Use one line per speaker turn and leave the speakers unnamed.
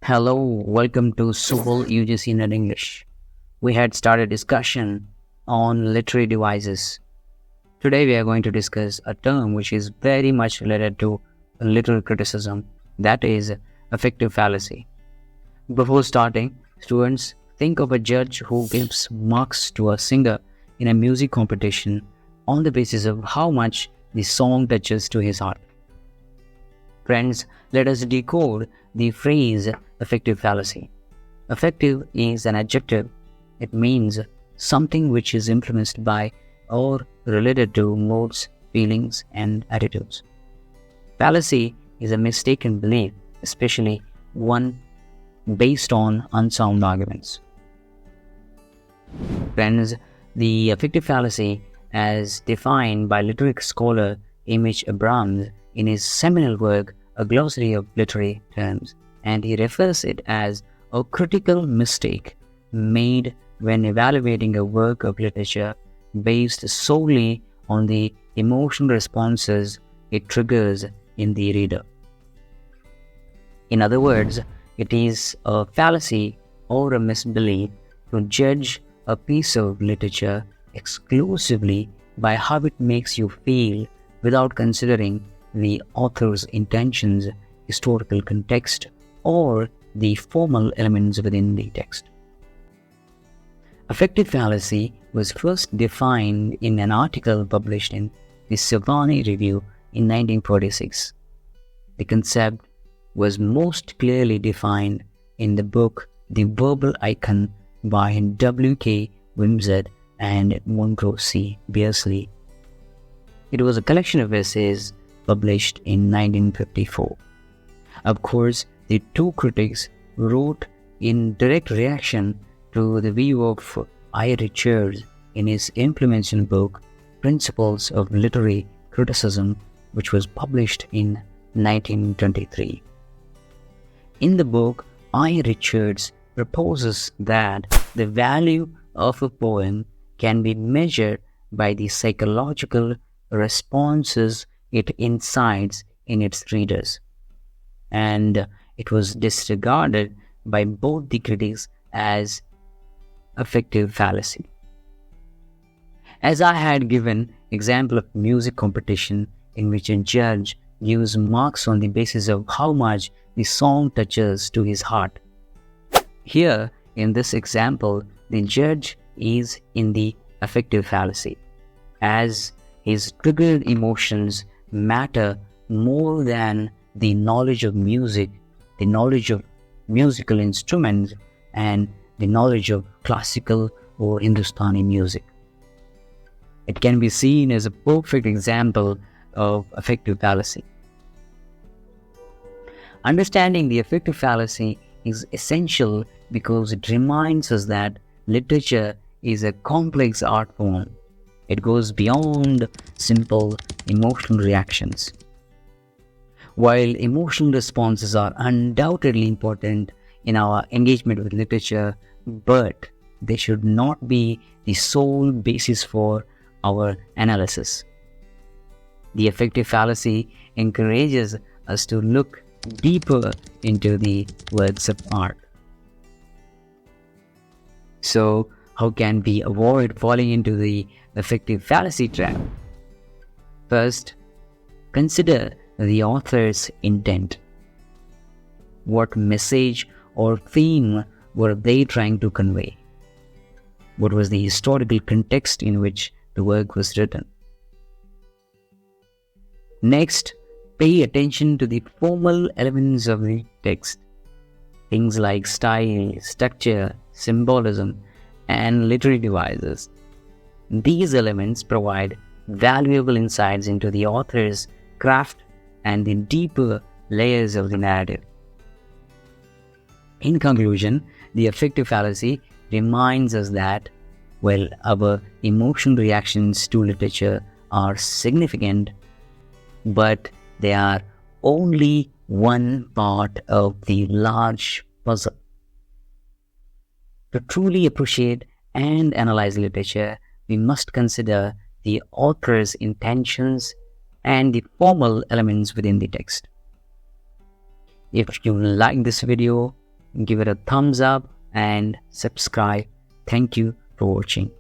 Hello, welcome to SoBill UGC in English. We had started discussion on literary devices. Today we are going to discuss a term which is very much related to literary criticism, that is affective fallacy. Before starting, students, think of a judge who gives marks to a singer in a music competition on the basis of how much the song touches to his heart. Friends, let us decode the phrase affective fallacy. Affective is an adjective. It means something which is influenced by or related to moods, feelings, and attitudes. Fallacy is a mistaken belief, especially one based on unsound arguments. Friends, the affective fallacy, as defined by literary scholar Image Abrams in his seminal work, A Glossary of Literary Terms, and he refers it as a critical mistake made when evaluating a work of literature based solely on the emotional responses it triggers in the reader. In other words, it is a fallacy or a misbelief to judge a piece of literature exclusively by how it makes you feel without considering the author's intentions, historical context, or the formal elements within the text. Affective fallacy was first defined in an article published in the Chauhan Review in 1946. The concept was most clearly defined in the book The Verbal Icon by W.K. Wimsett and Monroe C. Beersley. It was a collection of essays published in 1954. Of course, the two critics wrote in direct reaction to the view of I. Richards in his influential book Principles of Literary Criticism, which was published in 1923. In the book, I. Richards proposes that the value of a poem can be measured by the psychological responses it incites in its readers, and it was disregarded by both the critics as affective fallacy. As I had given example of music competition in which a judge gives marks on the basis of how much the song touches to his heart. Here, in this example, the judge is in the affective fallacy, as his triggered emotions matter more than the knowledge of music, the knowledge of musical instruments, and the knowledge of classical or Hindustani music. It can be seen as a perfect example of affective fallacy. Understanding the affective fallacy is essential because it reminds us that literature is a complex art form. It goes beyond simple emotional reactions. While emotional responses are undoubtedly important in our engagement with literature, but they should not be the sole basis for our analysis. The affective fallacy encourages us to look deeper into the works of art. So, how can we avoid falling into the affective fallacy trap? First, consider the author's intent. What message or theme were they trying to convey? What was the historical context in which the work was written? Next, pay attention to the formal elements of the text. Things like style, structure, symbolism, and literary devices. These elements provide valuable insights into the author's craft and the deeper layers of the narrative. In conclusion, the affective fallacy reminds us that while our emotional reactions to literature are significant, but they are only one part of the large puzzle. To truly appreciate and analyze literature, we must consider the author's intentions and the formal elements within the text. If you like this video, give it a thumbs up and subscribe. Thank you for watching.